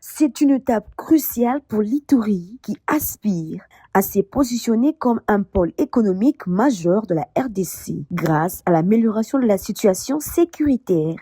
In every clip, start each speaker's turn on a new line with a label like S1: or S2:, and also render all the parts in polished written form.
S1: C'est une étape cruciale pour l'Ituri qui aspire à se positionner comme un pôle économique majeur de la RDC. Grâce à l'amélioration de la situation sécuritaire,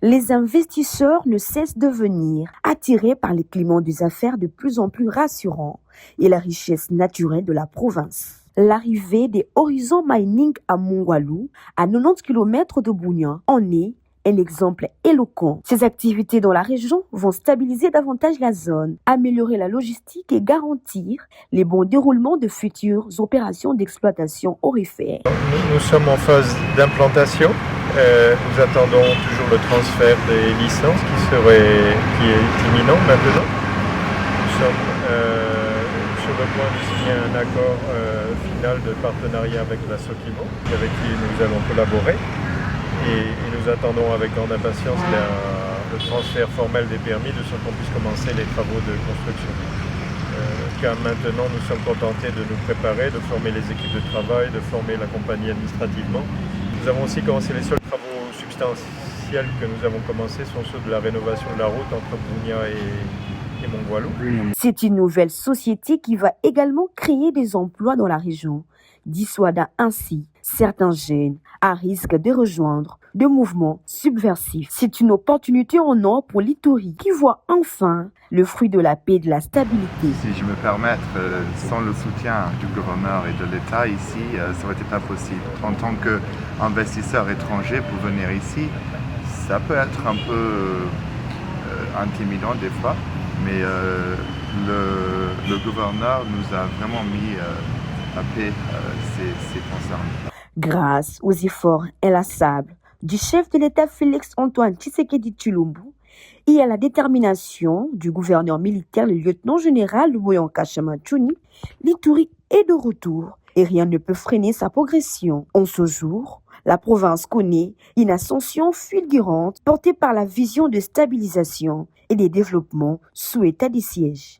S1: les investisseurs ne cessent de venir, attirés par les climats des affaires de plus en plus rassurants et la richesse naturelle de la province. L'arrivée des Horizon Mining à Mongwalu, à 90 km de Bougna, en est un exemple éloquent. Ces activités dans la région vont stabiliser davantage la zone, améliorer la logistique et garantir les bons déroulements de futures opérations d'exploitation aurifère.
S2: Nous sommes en phase d'implantation. Nous attendons toujours le transfert des licences qui est imminent maintenant. Nous sommes sur le point de signer un accord final de partenariat avec la Sokimo, avec qui nous allons collaborer. Et nous attendons avec grande impatience le transfert formel des permis de sorte qu'on puisse commencer les travaux de construction. Car maintenant nous sommes contentés de nous préparer, de former les équipes de travail, de former la compagnie administrativement. Nous avons aussi commencé les seuls travaux substantiels que nous avons commencés sont ceux de la rénovation de la route entre Bougna et Mongwalu.
S1: C'est une nouvelle société qui va également créer des emplois dans la région, dissuadant ainsi certains jeunes à risque de rejoindre des mouvements subversifs. C'est une opportunité en or pour l'Ituri qui voit enfin le fruit de la paix et de la stabilité.
S3: Si je me permets, sans le soutien du gouverneur et de l'État ici, ça n'aurait été pas possible. En tant qu'investisseur étranger pour venir ici, ça peut être un peu intimidant des fois, mais le gouverneur nous a vraiment mis à paix ces concerns.
S1: Grâce aux efforts inlassables du chef de l'État Félix-Antoine Tshisekedi Tshilombo et à la détermination du gouverneur militaire, le lieutenant-général Luboyanka Chamachuni, l'Ituri est de retour et rien ne peut freiner sa progression. En ce jour, la province connaît une ascension fulgurante portée par la vision de stabilisation et de développement sous état de siège.